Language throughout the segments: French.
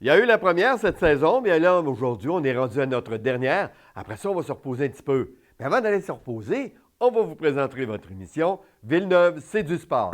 Il y a eu la première cette saison, mais là, aujourd'hui, on est rendu à notre dernière. Après ça, on va se reposer un petit peu. Mais avant d'aller se reposer, on va vous présenter votre émission Villeneuve, c'est du sport.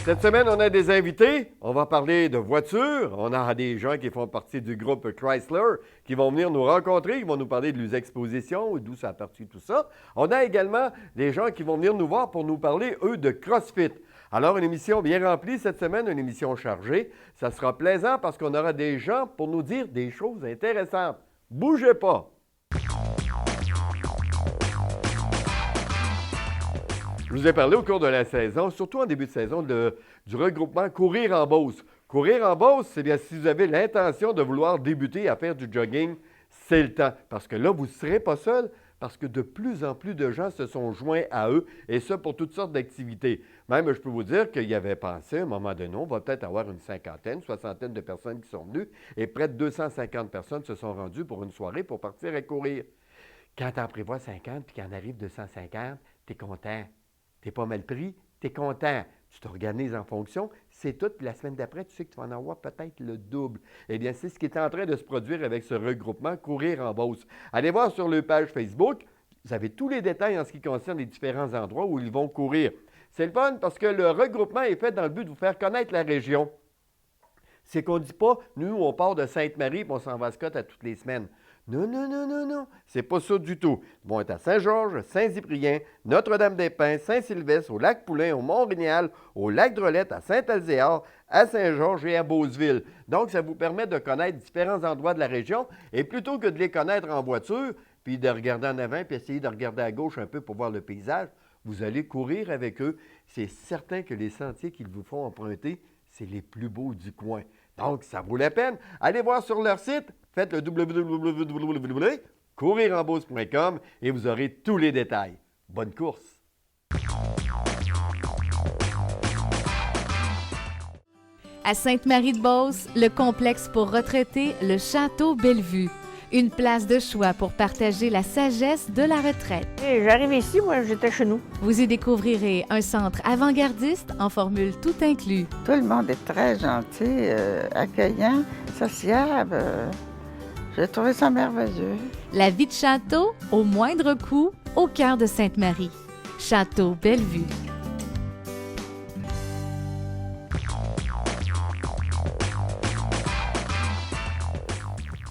Cette semaine, on a des invités. On va parler de voitures. On a des gens qui font partie du groupe Chrysler qui vont venir nous rencontrer, qui vont nous parler de leurs expositions, d'où ça a parti tout ça. On a également des gens qui vont venir nous voir pour nous parler, eux, de CrossFit. Alors, une émission bien remplie cette semaine, une émission chargée. Ça sera plaisant parce qu'on aura des gens pour nous dire des choses intéressantes. Bougez pas! Je vous ai parlé au cours de la saison, surtout en début de saison, du regroupement Courir en Beauce. Courir en Beauce, c'est bien si vous avez l'intention de vouloir débuter à faire du jogging, c'est le temps. Parce que là, vous ne serez pas seul, parce que de plus en plus de gens se sont joints à eux, et ça pour toutes sortes d'activités. Même, je peux vous dire qu'il y avait pensé, à un moment donné, on va peut-être avoir une cinquantaine, soixantaine de personnes qui sont venues, et près de 250 personnes se sont rendues pour une soirée pour partir à courir. Quand tu en prévois 50 puis qu'il en arrive 250, tu es content. Tu n'es pas mal pris, tu es content. Tu t'organises en fonction, c'est tout. Puis la semaine d'après, tu sais que tu vas en avoir peut-être le double. Eh bien, c'est ce qui est en train de se produire avec ce regroupement Courir en Beauce. Allez voir sur leur page Facebook. Vous avez tous les détails en ce qui concerne les différents endroits où ils vont courir. C'est le fun parce que le regroupement est fait dans le but de vous faire connaître la région. C'est qu'on ne dit pas, nous, on part de Sainte-Marie et on s'en va à Scott à toutes les semaines. Non, non, non, non, non. C'est pas ça du tout. Ils vont être à Saint-Georges, Saint-Cyprien, Notre-Dame-des-Pins, Saint-Sylvestre, au Lac-Poulain, au Mont-Régnal, au Lac-Drolette, à Saint-Alzéar, à Saint-Georges et à Beauceville. Donc, ça vous permet de connaître différents endroits de la région et plutôt que de les connaître en voiture, puis de regarder en avant, puis essayer de regarder à gauche un peu pour voir le paysage, vous allez courir avec eux. C'est certain que les sentiers qu'ils vous font emprunter, c'est les plus beaux du coin. Donc, ça vaut la peine. Allez voir sur leur site, faites le www.courirenbeauce.com et vous aurez tous les détails. Bonne course! À Sainte-Marie-de-Beauce, le complexe pour retraités, le Château Bellevue. Une place de choix pour partager la sagesse de la retraite. Hey, j'arrive ici, moi, j'étais chez nous. Vous y découvrirez un centre avant-gardiste en formule tout inclus. Tout le monde est très gentil, accueillant, sociable. J'ai trouvé ça merveilleux. La vie de château, au moindre coût, au cœur de Sainte-Marie. Château Bellevue.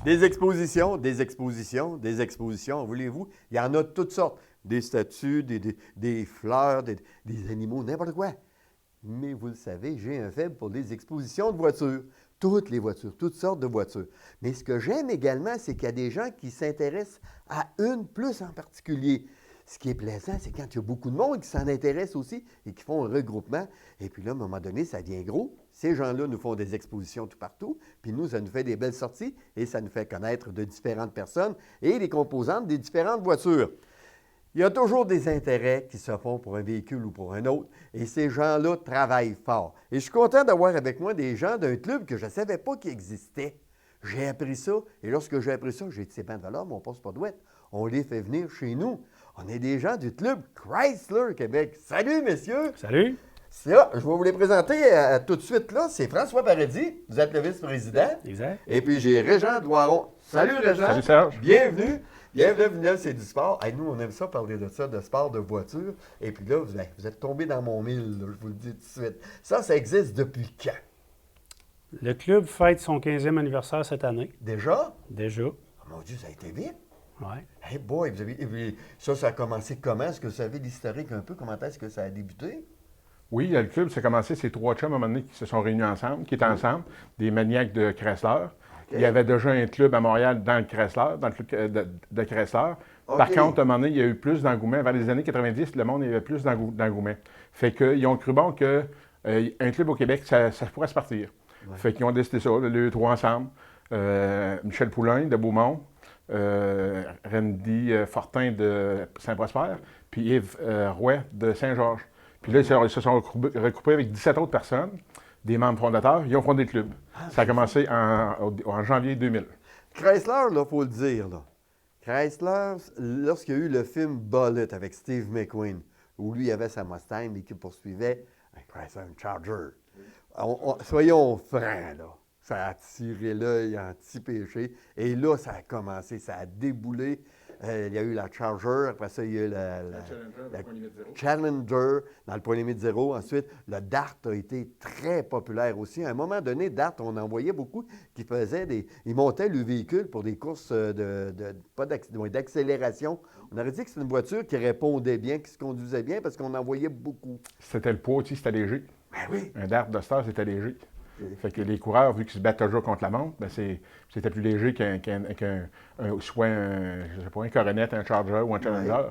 Des expositions, des expositions, des expositions, voulez-vous? Il y en a de toutes sortes. Des statues, des fleurs, des animaux, n'importe quoi. Mais vous le savez, j'ai un faible pour les expositions de voitures. Toutes les voitures, toutes sortes de voitures. Mais ce que j'aime également, c'est qu'il y a des gens qui s'intéressent à une plus en particulier. Ce qui est plaisant, c'est quand il y a beaucoup de monde qui s'en intéresse aussi et qui font un regroupement. Et puis là, à un moment donné, ça devient gros. Ces gens-là nous font des expositions tout partout. Puis nous, ça nous fait des belles sorties et ça nous fait connaître de différentes personnes et les composantes des différentes voitures. Il y a toujours des intérêts qui se font pour un véhicule ou pour un autre, et ces gens-là travaillent fort. Et je suis content d'avoir avec moi des gens d'un club que je ne savais pas qu'il existait. J'ai appris ça, et lorsque j'ai appris ça, j'ai dit, c'est bien de valeur, mais on ne passe pas de douette. On les fait venir chez nous. On est des gens du club Chrysler Québec. Salut, messieurs! Salut! Ça, je vais vous les présenter tout de suite là. C'est François Paradis, vous êtes le vice-président. Exact. Et puis j'ai Régent Doiron. Salut Régent! Salut Serge! Bienvenue! Bienvenue, c'est du sport. Hey, nous, on aime ça parler de ça, de sport, de voiture. Et puis là, vous êtes tombé dans mon mille, là, je vous le dis tout de suite. Ça existe depuis quand? Le club fête son 15e anniversaire cette année. Déjà? Déjà. Oh, mon Dieu, ça a été vite. Oui. Hey boy, ça a commencé comment? Est-ce que vous savez l'historique un peu? Comment est-ce que ça a débuté? Oui, le club, ça a commencé, c'est trois chums à un moment donné qui se sont réunis ensemble, qui étaient ensemble, des maniaques de Chrysler. Okay. Il y avait déjà un club à Montréal dans le Chrysler, dans le club de Chrysler. Okay. Par contre, à un moment donné, il y a eu plus d'engouement. Vers les années 90, le monde, il y avait plus d'engouement. Fait qu'ils ont cru bon qu'un club au Québec, ça pourrait se partir. Ouais. Fait qu'ils ont décidé ça, les trois ensemble. Michel Poulain de Beaumont, Randy Fortin de Saint-Prosper, puis Yves Roy de Saint-Georges. Puis là, ils se sont regroupés avec 17 autres personnes. des membres fondateurs, ils ont fondé le club. Ça a commencé en janvier 2000. Chrysler, il faut le dire, là. Chrysler, lorsqu'il y a eu le film Bullet avec Steve McQueen, où lui avait sa Mustang et qui poursuivait un Chrysler, un Charger. Soyons francs, là. Ça a attiré l'œil anti-péché. Et là, ça a commencé, ça a déboulé. Il y a eu la Charger, après ça, il y a eu la Challenger dans le point limite zéro. Ensuite, le Dart a été très populaire aussi. À un moment donné, Dart, on en voyait beaucoup qui faisaient ils montaient le véhicule pour des courses d'accélération. On aurait dit que c'est une voiture qui répondait bien, qui se conduisait bien parce qu'on en voyait beaucoup. C'était le poids aussi, c'était léger. Ben oui. Un Dart de Star, c'était léger. Fait que les coureurs, vu qu'ils se battent toujours contre la montre, ben c'était plus léger soit un Coronet, un Charger ou un Challenger. Ouais.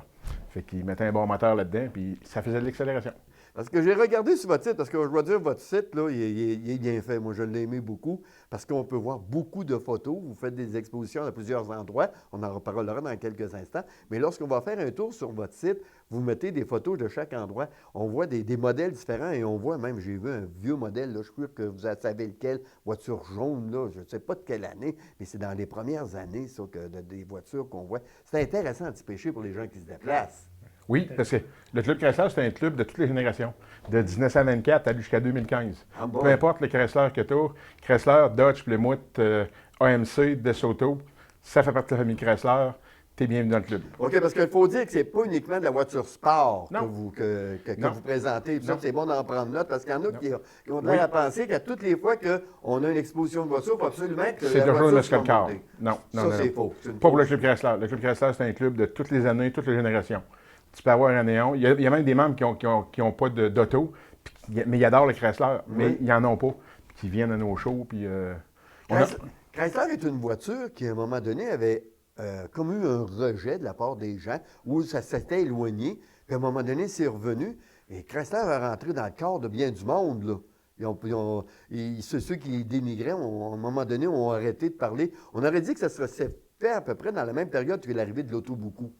Fait qu'ils mettaient un bon moteur là-dedans, puis ça faisait de l'accélération. Parce que j'ai regardé sur votre site, parce que je dois dire, votre site, là, il est bien fait. Moi, je l'ai aimé beaucoup, parce qu'on peut voir beaucoup de photos. Vous faites des expositions à plusieurs endroits. On en reparlera dans quelques instants. Mais lorsqu'on va faire un tour sur votre site, vous mettez des photos de chaque endroit. On voit des modèles différents et on voit même, j'ai vu un vieux modèle, là, je crois que vous savez lequel, voiture jaune, là, je ne sais pas de quelle année, mais c'est dans les premières années, ça, des voitures qu'on voit. C'est intéressant anti-péché pour les gens qui se déplacent. Oui, parce que le Club Chrysler, c'est un club de toutes les générations, de 1924 jusqu'à 2015. Ah bon? Peu importe le Chrysler que tu as, Chrysler, Dodge, Plymouth, AMC, DeSoto, ça fait partie de la famille Chrysler, tu es bienvenu dans le club. OK, parce qu'il faut dire que c'est pas uniquement de la voiture sport que vous présentez. Ça, c'est bon d'en prendre note, parce qu'il y en a qui ont l'air à penser qu'à toutes les fois qu'on a une exposition de voiture, il faut absolument que c'est la voiture soit montée. Non, c'est faux. Pas pour le Club Chrysler. Le Club Chrysler, c'est un club de toutes les années, toutes les générations. Tu peux avoir un néon. Il y a même des membres qui ont pas d'auto, mais ils adorent le Chrysler, mais ils n'en ont pas. Puis qui viennent à nos shows. Puis, Chrysler est une voiture qui, à un moment donné, avait comme eu un rejet de la part des gens, où ça s'était éloigné. Puis, à un moment donné, c'est revenu. Et Chrysler est rentré dans le corps de bien du monde, là. Ceux qui dénigraient, à un moment donné, ont arrêté de parler. On aurait dit que ça serait fait à peu près dans la même période que l'arrivée de l'Auto-Beaucoup.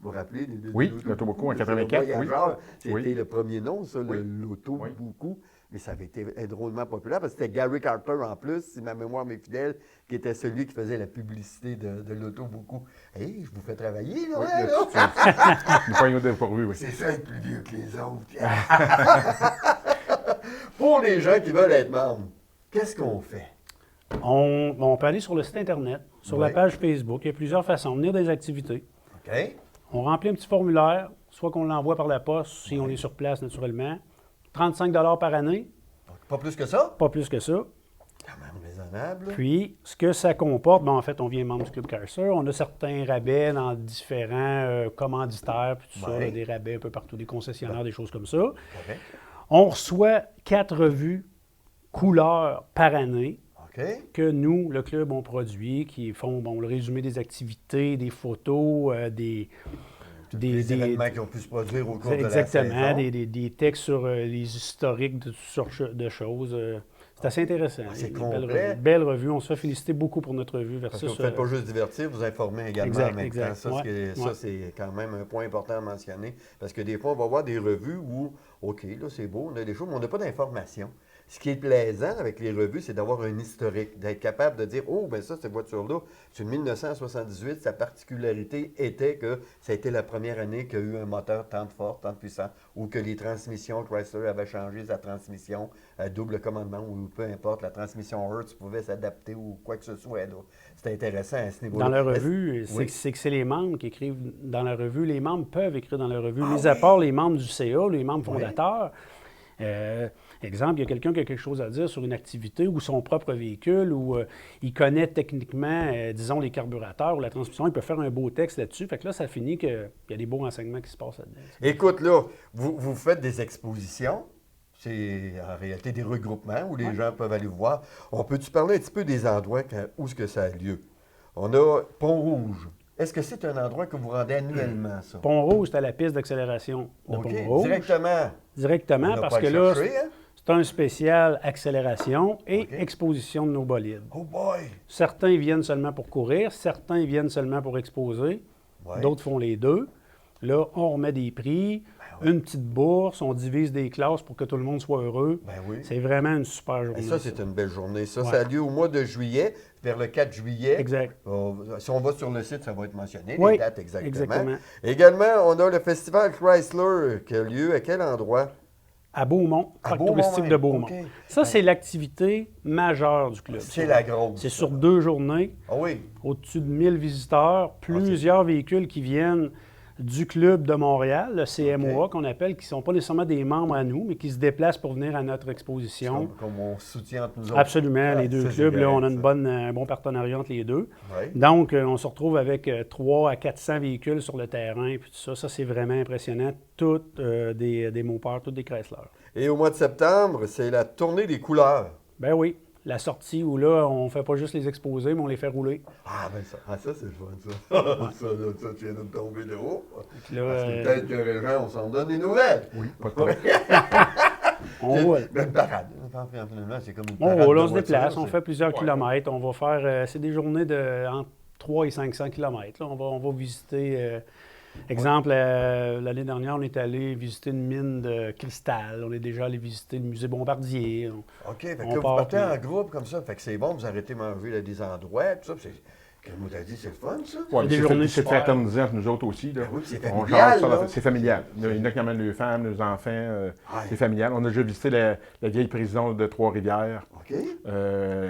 Vous vous rappelez? Oui, l'Auto-Beaucoup en 84. C'était le premier nom, ça, l'Auto-Beaucoup. Mais ça avait été drôlement populaire parce que c'était Gary Carter en plus, si ma mémoire m'est fidèle, qui était celui qui faisait la publicité de l'Auto-Beaucoup. Hé, je vous fais travailler, là! Nous pognons dépourvus, oui. C'est ça, plus vieux que les autres. Pour les gens qui veulent être membres, qu'est-ce qu'on fait? On peut aller sur le site Internet, sur la page Facebook. Il y a plusieurs façons. Venir des activités. OK. On remplit un petit formulaire, soit qu'on l'envoie par la poste, si on est sur place, naturellement. 35 $ par année. Pas plus que ça? Pas plus que ça. Quand même raisonnable. Puis, ce que ça comporte, en fait, on vient membre du Club Chrysler. On a certains rabais dans différents commanditaires, puis tout ça, des rabais un peu partout, des concessionnaires, des choses comme ça. Okay. On reçoit 4 revues couleurs par année. Que nous, le club, on produit, qui font le résumé des activités, des photos, des événements qui ont pu se produire au cours de la saison. Exactement, des textes sur les historiques de toutes sortes de choses. C'est assez intéressant. C'est complet. Belle revue. On se fait féliciter beaucoup pour notre revue. Parce que vous ne faites pas juste divertir, vous informez également en même temps. Ça, c'est quand même un point important à mentionner. Parce que des fois, on va voir des revues où, OK, là, c'est beau, on a des choses, mais on n'a pas d'informations. Ce qui est plaisant avec les revues, c'est d'avoir un historique, d'être capable de dire « Oh, bien ça, cette voiture-là, c'est une 1978, sa particularité était que ça a été la première année qu'il y a eu un moteur tant de fort, tant de puissant, ou que les transmissions, Chrysler avait changé sa transmission à double commandement, ou peu importe, la transmission Hertz pouvait s'adapter ou quoi que ce soit. C'est intéressant à ce niveau-là. Dans la revue, c'est les membres qui écrivent dans la revue. Les membres peuvent écrire dans la revue, mis à part les membres du CA, les membres fondateurs. Exemple, il y a quelqu'un qui a quelque chose à dire sur une activité ou son propre véhicule ou il connaît techniquement, disons, les carburateurs ou la transmission, il peut faire un beau texte là-dessus. Fait que là, ça finit qu'il y a des beaux renseignements qui se passent là-dedans. Écoute, là, vous faites des expositions. C'est en réalité des regroupements où les gens peuvent aller voir. On peut-tu parler un petit peu des endroits où est-ce que ça a lieu? On a Pont-Rouge. Est-ce que c'est un endroit que vous rendez annuellement, ça? Pont-Rouge, c'est à la piste d'accélération de Pont-Rouge. Directement, parce que là, c'est un spécial accélération et exposition de nos bolides. Oh boy! Certains viennent seulement pour courir, certains viennent seulement pour exposer, d'autres font les deux. Là, on remet des prix. une petite bourse, on divise des classes pour que tout le monde soit heureux. Ben oui. C'est vraiment une super journée. Et ça, c'est une belle journée. Ça, Ouais. ça a lieu au mois de juillet, vers le 4 juillet. Exact. Si on va sur le site, ça va être mentionné, Oui, les dates exactement. exactement. Également, on a le festival Chrysler qui a lieu à quel endroit? À Beaumont, À parc Beaumont, touristique même. de Beaumont. OK. Ça, c'est l'activité majeure du club. C'est la grosse. C'est sur 2 journées, Ah oui. au-dessus de 1000 visiteurs, plusieurs véhicules qui viennent du club de Montréal, le CMOA qu'on appelle, qui ne sont pas nécessairement des membres à nous, mais qui se déplacent pour venir à notre exposition. Comme on soutient entre nous autres. Absolument, Ah, les deux ça, c'est clubs, là, on a correct, un bon partenariat entre les deux. Oui. Donc, on se retrouve avec 300 à 400 véhicules sur le terrain, puis tout ça. Ça, c'est vraiment impressionnant. Toutes des Mopars, toutes des Chrysler. Et au mois de septembre, c'est la tournée des couleurs. Ben oui, la sortie où là, on ne fait pas juste les exposer, mais on les fait rouler. Ah, ben ça, c'est le fun, ça. ça, tu viens de me tomber de haut. Puis là, Parce que peut-être que les gens, on s'en donne des nouvelles. Oui, pas de problème. on roule. Une parade. C'est comme une On parade roule, de on se voiture, déplace, on c'est- fait plusieurs kilomètres. On va faire, c'est des journées de entre 300 et 500 kilomètres. Là. On va visiter, exemple, l'année dernière, on est allé visiter une mine de cristal. On est déjà allé visiter le musée Bombardier. OK, fait que On là, vous part, partez puis- en groupe comme ça, fait que c'est bon, vous arrêtez de manger à des endroits, tout ça, puis c'est... Comme on t'a dit, c'est le fun, ça? Ouais, Des c'est journées c'est super. fraternisant entre nous autres aussi. Là. Ben oui, c'est On familial, jase ça, là. c'est familial. Il y en a qui amènent leurs femmes, leurs enfants. Ouais. C'est familial. On a déjà visité la vieille prison de Trois-Rivières, OK.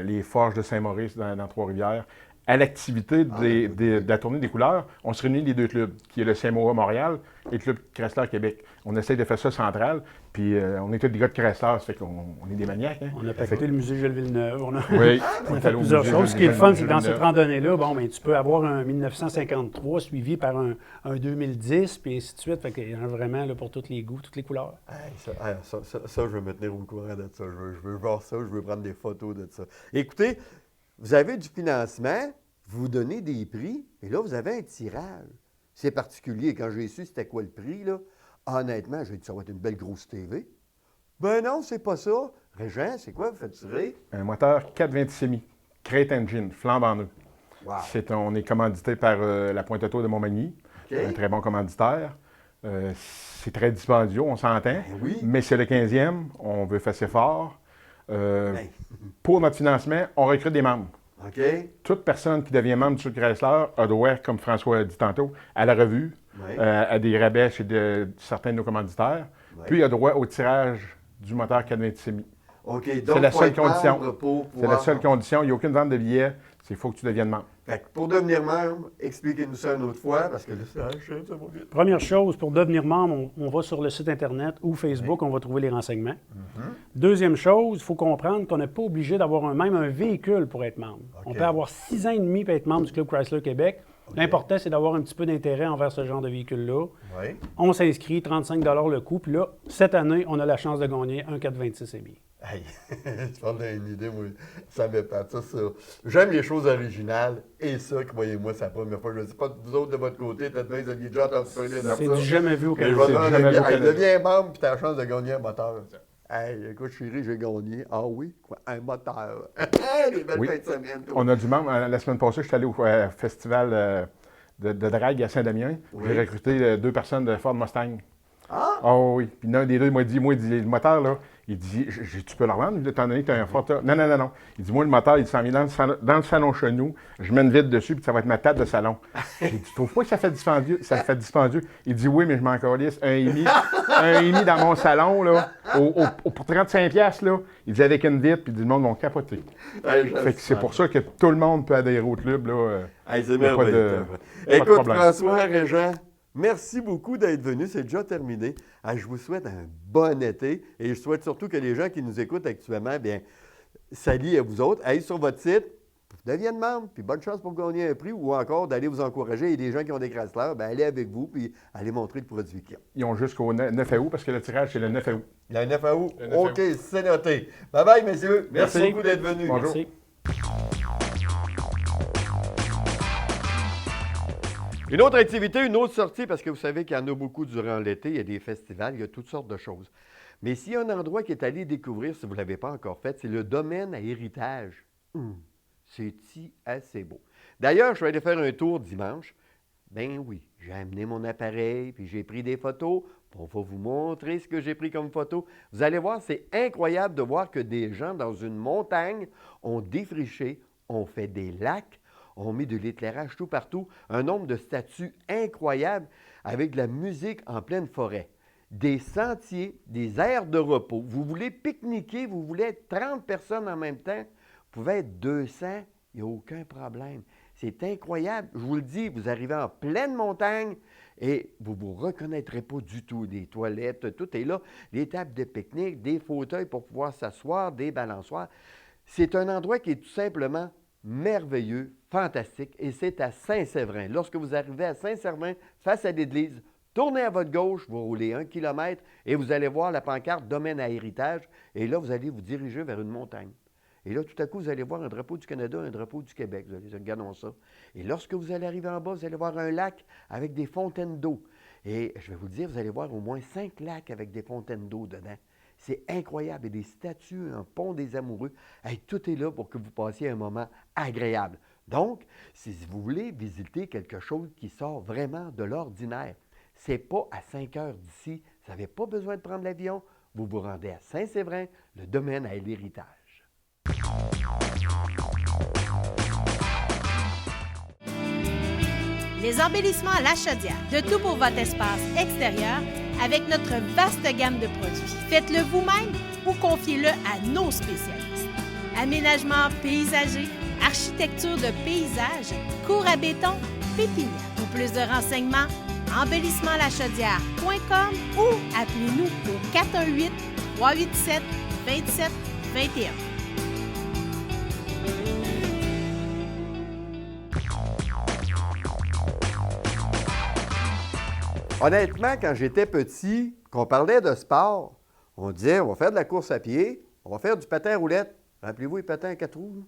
les forges de Saint-Maurice dans Trois-Rivières. À l'activité de la tournée des couleurs, on se réunit les deux clubs, qui est le CMOA Montréal et le club Chrysler Québec. On essaie de faire ça central, puis on est tous des gars de Chrysler, ça fait qu'on est des maniaques. Hein? On a paqueté le musée Jules Villeneuve. On a, Oui, on a est fait allé au plusieurs musée choses. Ce qui est le fun, c'est que dans Villeneuve. cette randonnée-là, bon, ben, tu peux avoir un 1953 suivi par un 2010, puis ainsi de suite. Fait qu'il y en a vraiment là, pour tous les goûts, toutes les couleurs. Hey, ça, je veux me tenir au courant de ça. Je veux voir ça, je veux prendre des photos de ça. Écoutez, vous avez du financement, vous donnez des prix, et là, vous avez un tirage. C'est particulier. Quand j'ai su c'était quoi le prix, là, honnêtement, j'ai dit ça va être une belle grosse TV. Ben non, c'est pas ça. Régent, c'est quoi vous faites tirer? Un moteur 426 mi, Crate Engine, flambe en eux. Wow. On est commandité par la Pointe-Auto de Montmagny, OK. un très bon commanditaire. C'est très dispendieux, on s'entend, oui. mais c'est le 15e, on veut faire assez fort. Ben. Pour notre financement, on recrute des membres. OK? Toute personne qui devient membre du Club Chrysler a droit, comme François a dit tantôt, à la revue, Oui. à des rabais chez certains de nos commanditaires, Oui. puis a droit au tirage du moteur 426 mi. OK, C'est donc la faut seule être condition. membre pour C'est la pouvoir- seule condition. Il n'y a aucune vente de billets. Il faut que tu deviennes membre. Fait que pour devenir membre, expliquez-nous ça une autre fois, parce que là, ça achète, ça va vite. Première chose, pour devenir membre, on va sur le site Internet ou Facebook, on va trouver les renseignements. Deuxième chose, il faut comprendre qu'on n'est pas obligé d'avoir même un véhicule pour être membre. On peut avoir 6 ans et demi pour être membre du Club Chrysler Québec. L'important, c'est d'avoir un petit peu d'intérêt envers ce genre de véhicule-là. Oui. On s'inscrit, 35 le coût. Puis là, cette année, on a la chance de gagner un 426 MI. Hey, tu parles d'une idée, moi, ça m'épate, ça. J'aime les choses originales, et ça, croyez-moi, c'est la première fois. Je ne sais pas, vous autres, de votre côté, peut-être bien, vous aviez déjà entendu parler de ça. C'est du jamais vu au Mais je Canada. vais demander, jamais vu au hey, Canada. deviens membre, puis tu as la chance de gagner un moteur. Hey, écoute, chérie, j'ai gagné. Ah oui? Quoi? Un moteur. Hey, les belles Oui. fins de semaine, toi. On a du membre. La semaine passée, je suis allé au festival de drague à Saint-Damien. Oui. J'ai recruté 2 personnes de Ford Mustang. Ah? Oh oui. Puis l'un des deux, il m'a dit, le moteur, là, il dit, tu peux le revendre, étant donné que tu as un Ford. Non. Il dit, moi, le moteur, il s'en vient dans le salon chez nous, je mets une vitre dessus, puis ça va être ma table de salon. J'ai dit, tu trouves pas que ça fait dispendieux? Ça fait dispendieux. Il dit, oui, mais je m'en calisse. Un EMI dans mon salon, là, pour 35$, là. Il dit, avec une vitre, puis il dit, le monde vont capoter. Hey, Fait que c'est pour ça que tout le monde peut adhérer au club, là. Hey, c'est Y a pas merveilleux. de- pas de Écoute, problème. François, Régent, merci beaucoup d'être venu. C'est déjà terminé. Je vous souhaite un bon été et je souhaite surtout que les gens qui nous écoutent actuellement, bien, salut à vous autres. Allez sur votre site, deviennent membre, puis bonne chance pour gagner un prix ou encore d'aller vous encourager. Et des gens qui ont des Chrysler, bien, allez avec vous puis allez montrer le produit qu'ils ont. Ils ont jusqu'au 9 août, parce que le tirage, c'est le 9 août. Le 9 août. Le 9 août. OK, c'est noté. Bye bye, messieurs. Merci Merci. beaucoup d'être venus. Bonjour. Merci. Une autre activité, une autre sortie, parce que vous savez qu'il y en a beaucoup durant l'été, il y a des festivals, il y a toutes sortes de choses. Mais s'il y a un endroit qui est allé découvrir, si vous ne l'avez pas encore fait, c'est le domaine à héritage. C'est-y assez beau. D'ailleurs, je vais aller faire un tour dimanche. Ben oui, j'ai amené mon appareil, puis j'ai pris des photos On va vous montrer ce que j'ai pris comme photo. Vous allez voir, c'est incroyable de voir que des gens dans une montagne ont défriché, ont fait des lacs, ont mis de l'éclairage tout partout, un nombre de statues incroyables avec de la musique en pleine forêt. Des sentiers, des aires de repos. Vous voulez pique-niquer, vous voulez être 30 personnes en même temps, vous pouvez être 200, il n'y a aucun problème. C'est incroyable. Je vous le dis, vous arrivez en pleine montagne et vous ne vous reconnaîtrez pas du tout. Des toilettes, tout est là. Des tables de pique-nique, des fauteuils pour pouvoir s'asseoir, des balançoires. C'est un endroit qui est tout simplement merveilleux, fantastique, et c'est à Saint-Séverin. Lorsque vous arrivez à Saint-Séverin, face à l'église, tournez à votre gauche, vous roulez 1 kilomètre et vous allez voir la pancarte « Domaine à héritage » et là, vous allez vous diriger vers une montagne. Et là, tout à coup, vous allez voir un drapeau du Canada, un drapeau du Québec. Vous allez dire, regardons ça. Et lorsque vous allez arriver en bas, vous allez voir un lac avec des fontaines d'eau. Et je vais vous le dire, vous allez voir au moins 5 lacs avec des fontaines d'eau dedans. C'est incroyable. Il y a des statues, un pont des amoureux. Hey, tout est là pour que vous passiez un moment agréable. Donc, si vous voulez visiter quelque chose qui sort vraiment de l'ordinaire, c'est pas à 5 heures d'ici. Vous n'avez pas besoin de prendre l'avion. Vous vous rendez à Saint-Séverin, le domaine à l'héritage. Les embellissements à la chaudière, de tout pour votre espace extérieur avec notre vaste gamme de produits. Faites-le vous-même ou confiez-le à nos spécialistes. Aménagement paysager, architecture de paysage, cours à béton, pépinière. Pour plus de renseignements, embellissementlachaudière.com ou appelez-nous au 418-387-2721. Honnêtement, quand j'étais petit, qu'on parlait de sport, on disait, on va faire de la course à pied, on va faire du patin à roulette. Rappelez-vous les patins à 4 roues? Là?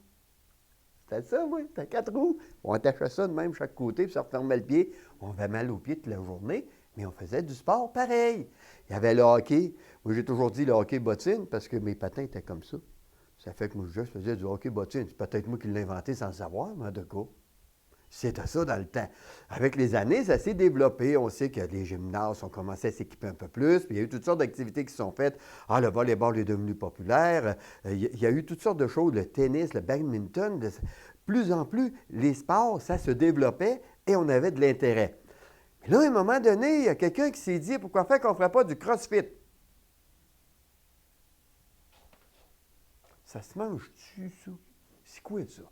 C'était ça, oui, c'était à 4 roues. On attachait ça de même chaque côté, puis ça refermait le pied. On avait mal aux pieds toute la journée, mais on faisait du sport pareil. Il y avait le hockey. Moi, j'ai toujours dit le hockey bottine parce que mes patins étaient comme ça. Ça fait que moi, je faisais du hockey bottine. C'est peut-être moi qui l'ai inventé sans le savoir, mais en tout cas. C'était ça dans le temps. Avec les années, ça s'est développé. On sait que les gymnases ont commencé à s'équiper un peu plus. Puis il y a eu toutes sortes d'activités qui se sont faites. Ah, le volleyball est devenu populaire. Il y a eu toutes sortes de choses. Le tennis, le badminton. De plus en plus, les sports, ça se développait et on avait de l'intérêt. Mais là, à un moment donné, il y a quelqu'un qui s'est dit, pourquoi faire qu'on ne ferait pas du crossfit? Ça se mange-tu, ça? C'est quoi ça?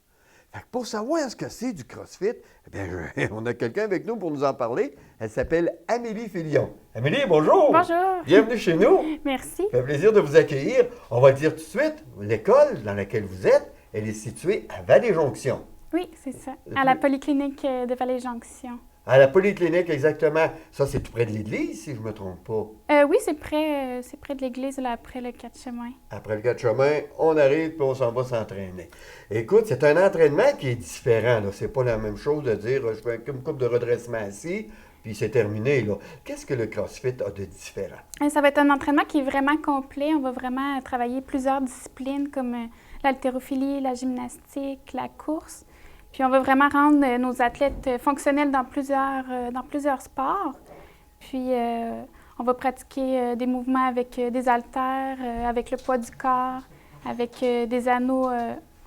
Fait que pour savoir ce que c'est du CrossFit, eh bien, on a quelqu'un avec nous pour nous en parler. Elle s'appelle Amélie Filion. Amélie, bonjour! Bonjour! Bienvenue chez nous! Merci. Ça fait plaisir de vous accueillir. On va le dire tout de suite, l'école dans laquelle vous êtes, elle est située à Vallée-Jonction. Oui, c'est ça. À la polyclinique de Vallée-Jonction. À la polyclinique, exactement. Ça, c'est tout près de l'église, si je ne me trompe pas. Oui, c'est près de l'église, là, après le 4 chemins. Après le 4 chemins, on arrive puis on s'en va s'entraîner. Écoute, c'est un entraînement qui est différent. Là. C'est pas la même chose de dire je fais une coupe de redressement assis, puis c'est terminé. Là. Qu'est-ce que le CrossFit a de différent? Ça va être un entraînement qui est vraiment complet. On va vraiment travailler plusieurs disciplines comme l'haltérophilie, la gymnastique, la course. Puis on va vraiment rendre nos athlètes fonctionnels dans plusieurs sports. Puis on va pratiquer des mouvements avec des haltères, avec le poids du corps, avec des anneaux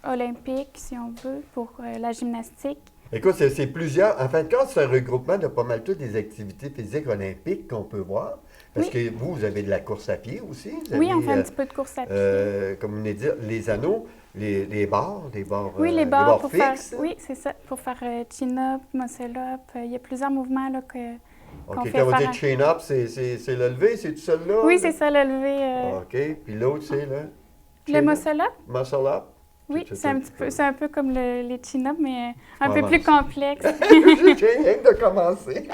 olympiques, si on veut, pour la gymnastique. Écoute, c'est plusieurs. En fin de compte, c'est un regroupement de pas mal toutes les activités physiques olympiques qu'on peut voir. Parce que vous avez de la course à pied aussi. Oui, on fait un petit peu de course à pied. Comme on venait de dire, les anneaux, les barres, oui, les barres pour fixes. Faire, oui, c'est ça, pour faire chin-up, muscle-up. Il y a plusieurs mouvements là, qu'on OK, fait quand vous faire. dites chin-up, c'est le lever, c'est tout celui-là? Oui, c'est ça, le lever. OK, puis l'autre, c'est le? Le muscle-up? Muscle-up? Oui, c'est un peu comme les chin-up, mais un Ouais, peu plus complexe. J'ai rien de commencer.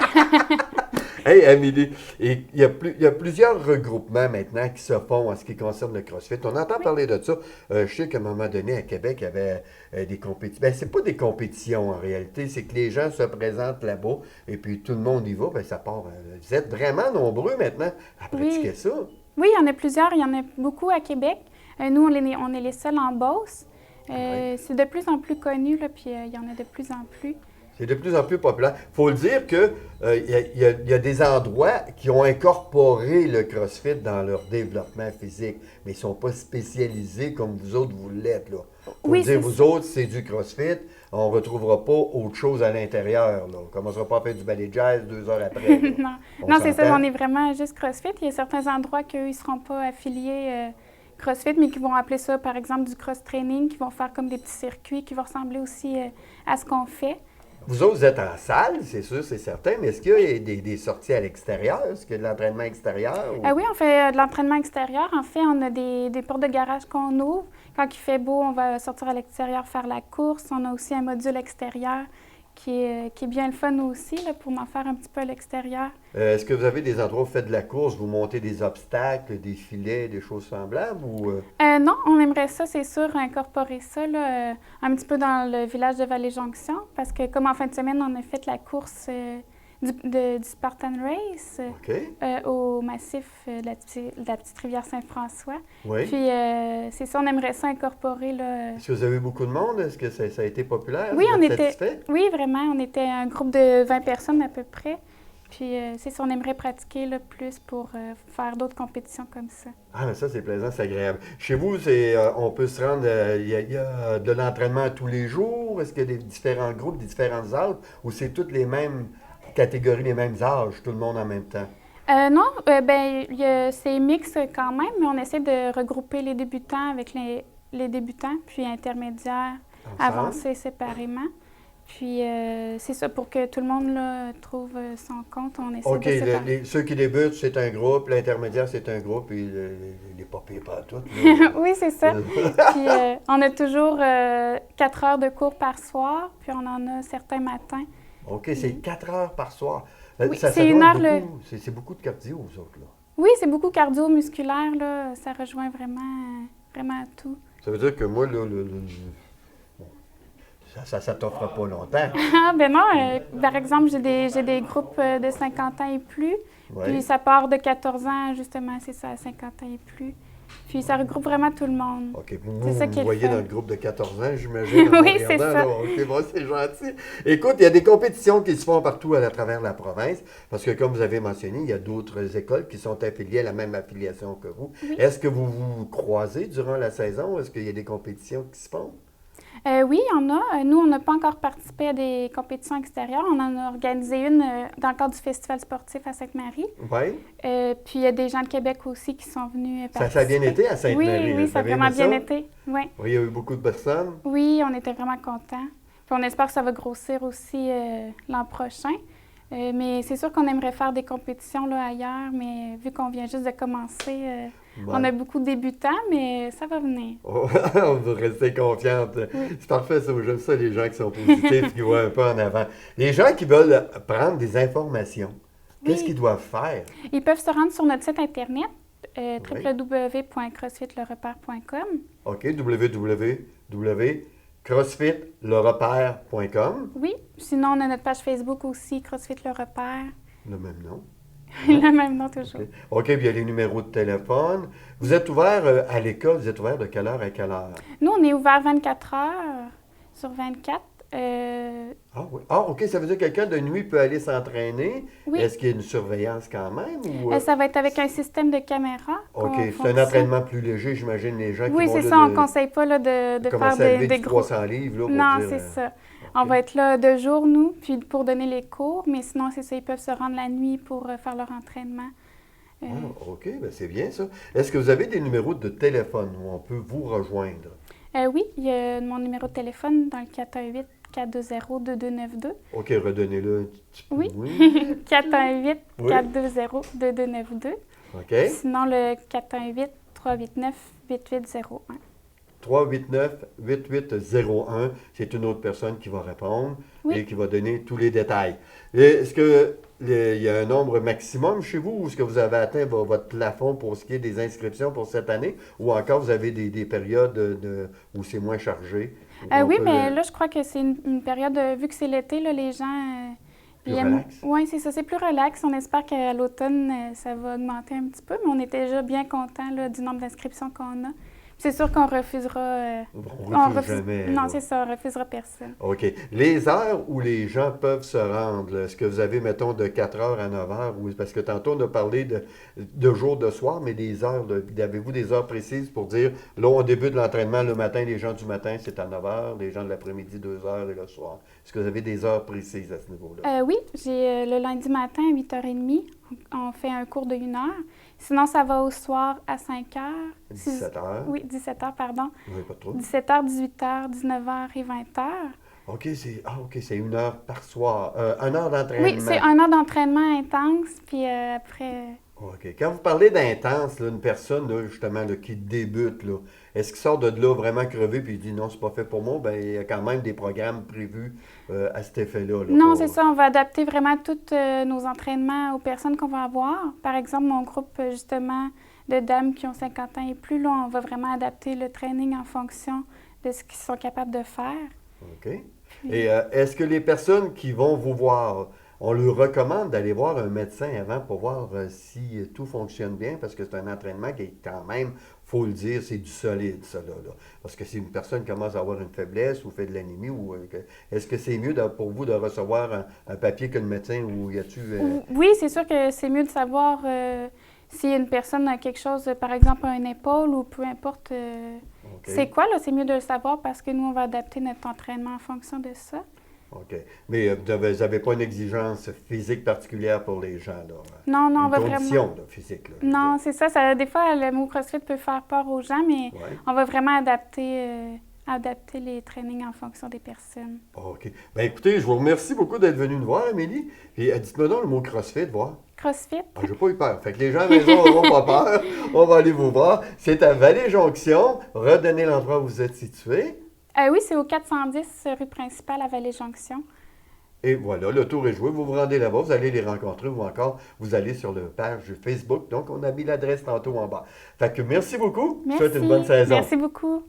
Hey, Amélie, il y a plusieurs regroupements maintenant qui se font en ce qui concerne le CrossFit. On entend parler de ça. Je sais qu'à un moment donné, à Québec, il y avait des compétitions. Bien, c'est pas des compétitions en réalité, c'est que les gens se présentent là-bas et puis tout le monde y va, bien, ça part. Vous êtes vraiment nombreux maintenant à pratiquer ça. Oui, il y en a plusieurs. Il y en a beaucoup à Québec. Nous, on est les seuls en Beauce. C'est de plus en plus connu, là, puis il y en a de plus en plus. C'est de plus en plus populaire. Il faut le dire qu'il y a des endroits qui ont incorporé le CrossFit dans leur développement physique, mais ils ne sont pas spécialisés comme vous autres, vous l'êtes. Là. Faut Oui, dire, c'est vous ça. autres, c'est du CrossFit, on ne retrouvera pas autre chose à l'intérieur. Là. On ne commencera pas à faire du ballet jazz 2 heures après. Là. Non, On non c'est ça, s'entend? on est vraiment juste CrossFit. Il y a certains endroits qu'eux, ils ne seront pas affiliés CrossFit, mais qui vont appeler ça, par exemple, du cross-training, qui vont faire comme des petits circuits, qui vont ressembler aussi à ce qu'on fait. Vous autres, vous êtes en salle, c'est sûr, c'est certain, mais est-ce qu'il y a des sorties à l'extérieur? Est-ce qu'il y a de l'entraînement extérieur? Ou... Oui, on fait de l'entraînement extérieur. En fait, on a des portes de garage qu'on ouvre. Quand il fait beau, on va sortir à l'extérieur faire la course. On a aussi un module extérieur qui est bien le fun aussi, là, pour en faire un petit peu à l'extérieur. Est-ce que vous avez des endroits où vous faites de la course, vous montez des obstacles, des filets, des choses semblables? Ou, Non, on aimerait ça, c'est sûr, incorporer ça là, un petit peu dans le village de Vallée-Jonction, parce que comme en fin de semaine, on a fait la course du Spartan Race OK. au massif de la petite rivière Saint-François. Oui. Puis c'est ça, on aimerait ça incorporer. Là, Est-ce que vous avez beaucoup de monde? Est-ce que ça a été populaire? Oui, Vous on êtes était. satisfait? Oui, vraiment. On était un groupe de 20 personnes à peu près. Puis c'est ça, on aimerait pratiquer là, plus pour faire d'autres compétitions comme ça. Ah, mais ça, c'est plaisant, c'est agréable. Chez vous, on peut se rendre, il y a de l'entraînement tous les jours? Est-ce qu'il y a des différents groupes, des différentes âges? Ou c'est toutes les mêmes catégories, les mêmes âges, tout le monde en même temps? Non, c'est mix quand même, mais on essaie de regrouper les débutants avec les débutants, puis intermédiaires, Ensemble? avancés séparément. Puis c'est ça, pour que tout le monde là, trouve son compte, on essaie OK, de séparer. ceux qui débutent, c'est un groupe, l'intermédiaire, c'est un groupe, puis les pas pires pas toutes. là. Oui, c'est ça. Puis on a toujours 4 heures de cours par soir, puis on en a certains matins. OK, c'est 4 heures par soir. Oui, ça c'est doit une être heure beaucoup. C'est beaucoup de cardio, vous autres, là. Oui, c'est beaucoup cardio-musculaire, là. Ça rejoint vraiment, vraiment tout. Ça veut dire que moi, là, bon, ça t'offre pas longtemps. Ah, ben non, par exemple, j'ai des groupes de 50 ans et plus. Ouais. Puis ça part de 14 ans, justement, c'est ça, à 50 ans et plus. Puis ça regroupe vraiment tout le monde. OK. C'est ça qui est Vous le voyez fun. dans le groupe de 14 ans, j'imagine. en Oui, regardant, c'est ça. là. OK, bon, c'est gentil. Écoute, il y a des compétitions qui se font partout à travers la province, parce que comme vous avez mentionné, il y a d'autres écoles qui sont affiliées à la même affiliation que vous. Oui. Est-ce que vous vous croisez durant la saison? Est-ce qu'il y a des compétitions qui se font? Oui, il y en a. Nous, on n'a pas encore participé à des compétitions extérieures. On en a organisé une dans le cadre du Festival sportif à Sainte-Marie. Oui. Puis il y a des gens de Québec aussi qui sont venus participer. Ça a bien été à Sainte-Marie. Oui, là. oui, Vous ça a avez vraiment aimé ça? bien été. Oui. Oui, il y a eu beaucoup de personnes. Oui, on était vraiment contents. Puis on espère que ça va grossir aussi l'an prochain. Mais c'est sûr qu'on aimerait faire des compétitions là, ailleurs, mais vu qu'on vient juste de commencer, on a beaucoup de débutants, mais ça va venir. On va rester confiante. C'est parfait, ça. J'aime ça, les gens qui sont positifs, qui voient un peu en avant. Les gens qui veulent prendre des informations, qu'est-ce Oui. qu'ils doivent faire? Ils peuvent se rendre sur notre site Internet, www.crossfitlerepère.com. OK, www.crossfitlerepère.com. Oui. Sinon, on a notre page Facebook aussi, CrossFit Le Repère. Le même nom. Le même nom toujours. OK, puis il y a les numéros de téléphone. Vous êtes ouvert à l'école, vous êtes ouvert de quelle heure à quelle heure? Nous, on est ouvert 24 heures sur 24. Ah oui. Ah, OK, ça veut dire que quelqu'un de nuit peut aller s'entraîner. Oui. Est-ce qu'il y a une surveillance quand même? Ou, Ça va être avec un système de caméra. OK, qu'on c'est un fonctionne. entraînement plus léger, j'imagine, les gens qui Oui, vont c'est là, ça. On ne conseille pas là, de faire commencer à lever des du gros... 300 livres. Là, pour Non, dire, c'est ça. On va être là de jour, nous, puis pour donner les cours, mais sinon, c'est ça, ils peuvent se rendre la nuit pour faire leur entraînement. Ah, OK, ben c'est bien ça. Est-ce que vous avez des numéros de téléphone où on peut vous rejoindre? Oui, il y a mon numéro de téléphone dans le 418-420-2292. OK, redonnez-le un petit peu. Oui. 418-420-2292. OK. Sinon, le 418-389-8801. 389-8801, c'est une autre personne qui va répondre Oui. et qui va donner tous les détails. Est-ce qu'il y a un nombre maximum chez vous ou est-ce que vous avez atteint votre plafond pour ce qui est des inscriptions pour cette année ou encore vous avez des périodes où c'est moins chargé? Oui, mais là, je crois que c'est une période, vu que c'est l'été, là, les gens... Plus relax? Oui, c'est ça, c'est plus relax. On espère qu'à l'automne, ça va augmenter un petit peu, mais on est déjà bien content du nombre d'inscriptions qu'on a. Puis C'est sûr qu'on refusera. On refuse jamais. Non, là. c'est ça, on refusera personne. OK. Les heures où les gens peuvent se rendre, là, est-ce que vous avez, mettons, de 4 heures à 9 heures? Ou, parce que tantôt, on a parlé de jour, de soir, mais des heures. Avez-vous des heures précises pour dire, là, on débute l'entraînement le matin, les gens du matin, c'est à 9 heures, les gens de l'après-midi, 2 heures, et le soir. Est-ce que vous avez des heures précises à ce niveau-là? Oui, j'ai le lundi matin à 8h30, on fait un cours de 1 heure. Sinon, ça va au soir à 5 heures. 17 heures? Oui, 17 heures, pardon. Oui, pas trop. 17 heures, 18 heures, 19 heures et 20 heures. OK, c'est 1 heure par soir. 1 heure d'entraînement. Oui, c'est 1 heure d'entraînement intense, puis après... OK. Quand vous parlez d'intense, là, une personne, là, justement, là, qui débute, là, est-ce qu'il sort de là vraiment crevé puis il dit non, c'est pas fait pour moi? Bien, il y a quand même des programmes prévus à cet effet-là. Là, Non, c'est ça. On va adapter vraiment tous nos entraînements aux personnes qu'on va avoir. Par exemple, mon groupe, justement, de dames qui ont 50 ans et plus, là, on va vraiment adapter le training en fonction de ce qu'ils sont capables de faire. OK. Et est-ce que les personnes qui vont vous voir, on leur recommande d'aller voir un médecin avant pour voir si tout fonctionne bien? Parce que c'est un entraînement qui est quand même, il faut le dire, c'est du solide, ça, là. Parce que si une personne commence à avoir une faiblesse ou fait de l'anémie, ou est-ce que c'est mieux pour vous de recevoir un papier que le médecin ou y a-tu... Oui, c'est sûr que c'est mieux de savoir si une personne a quelque chose, par exemple, à une épaule ou peu importe c'est quoi, là, c'est mieux de le savoir parce que nous, on va adapter notre entraînement en fonction de ça. OK. Mais vous n'avez pas une exigence physique particulière pour les gens, là? Non, on va condition, vraiment... là, physique, là. Non, c'est ça. Des fois, le mot CrossFit peut faire peur aux gens, mais on va vraiment adapter les trainings en fonction des personnes. OK. Bien, écoutez, je vous remercie beaucoup d'être venu nous voir, Amélie. Puis, dites-moi donc le mot CrossFit, voir. CrossFit? Ah, j'ai pas eu peur. Fait que les gens à la maison n'auront pas peur. On va aller vous voir. C'est à Vallée-Jonction. Redonnez l'endroit où vous êtes situé. Oui, c'est au 410 rue principale à Vallée-Jonction. Et voilà, le tour est joué. Vous vous rendez là-bas, vous allez les rencontrer ou encore vous allez sur leur page Facebook. Donc, on a mis l'adresse tantôt en bas. Fait que merci beaucoup. Merci. Je vous souhaite une bonne saison. Merci beaucoup.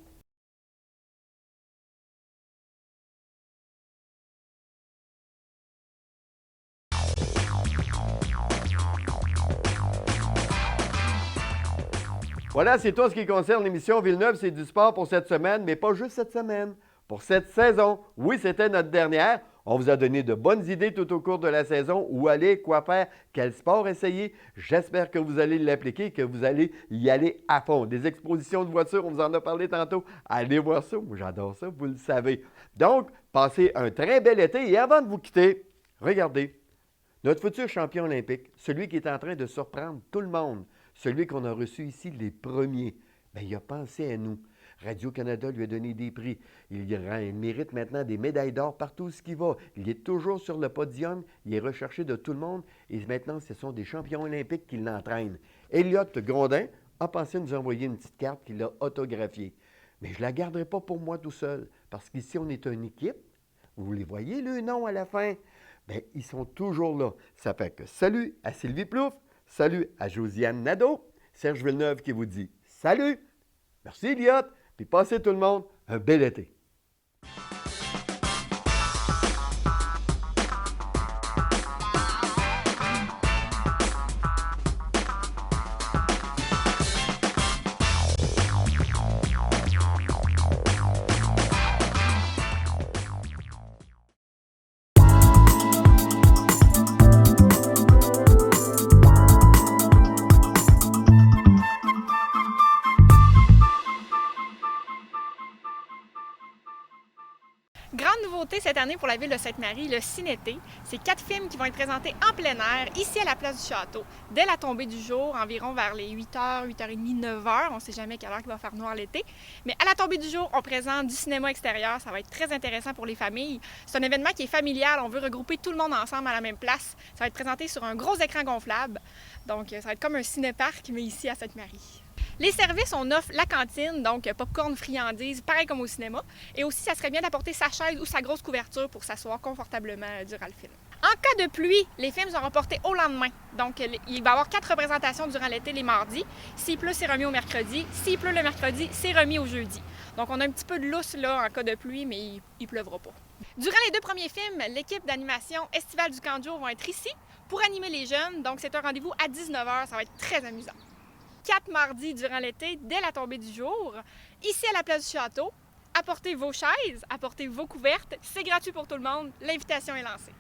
Voilà, c'est tout ce qui concerne l'émission Villeneuve, c'est du sport pour cette semaine, mais pas juste cette semaine, pour cette saison. Oui, c'était notre dernière. On vous a donné de bonnes idées tout au cours de la saison, où aller, quoi faire, quel sport essayer. J'espère que vous allez l'appliquer, que vous allez y aller à fond. Des expositions de voitures, on vous en a parlé tantôt. Allez voir ça, moi j'adore ça, vous le savez. Donc, passez un très bel été et avant de vous quitter, regardez, notre futur champion olympique, celui qui est en train de surprendre tout le monde, celui qu'on a reçu ici les premiers, bien, il a pensé à nous. Radio-Canada lui a donné des prix. Il mérite maintenant des médailles d'or partout où il va. Il est toujours sur le podium. Il est recherché de tout le monde. Et maintenant, ce sont des champions olympiques qui l'entraînent. Elliot Grondin a pensé nous envoyer une petite carte qu'il a autographiée. Mais je ne la garderai pas pour moi tout seul. Parce qu'ici, on est une équipe. Vous les voyez, le nom à la fin? Bien, ils sont toujours là. Ça fait que salut à Sylvie Plouffe. Salut à Josiane Nadeau, Serge Villeneuve qui vous dit salut. Merci Elliot, puis passez tout le monde un bel été. Grande nouveauté cette année pour la ville de Sainte-Marie, le Cinété. C'est 4 films qui vont être présentés en plein air, ici à la place du Château, dès la tombée du jour, environ vers les 8h, 8h30, 9h. On ne sait jamais quelle heure il va faire noir l'été. Mais à la tombée du jour, on présente du cinéma extérieur. Ça va être très intéressant pour les familles. C'est un événement qui est familial. On veut regrouper tout le monde ensemble à la même place. Ça va être présenté sur un gros écran gonflable. Donc, ça va être comme un cinéparc, mais ici à Sainte-Marie. Les services, on offre la cantine, donc popcorn, friandises, pareil comme au cinéma. Et aussi, ça serait bien d'apporter sa chaise ou sa grosse couverture pour s'asseoir confortablement durant le film. En cas de pluie, les films sont reportés au lendemain. Donc, il va y avoir 4 représentations durant l'été les mardis. S'il pleut, c'est remis au mercredi. S'il pleut le mercredi, c'est remis au jeudi. Donc, on a un petit peu de lousse là en cas de pluie, mais il ne pleuvra pas. Durant les 2 premiers films, l'équipe d'animation estivale du Camp de jour va être ici pour animer les jeunes. Donc, c'est un rendez-vous à 19h. Ça va être très amusant. 4 mardis durant l'été, dès la tombée du jour, ici à la place du Château. Apportez vos chaises, apportez vos couvertes. C'est gratuit pour tout le monde. L'invitation est lancée.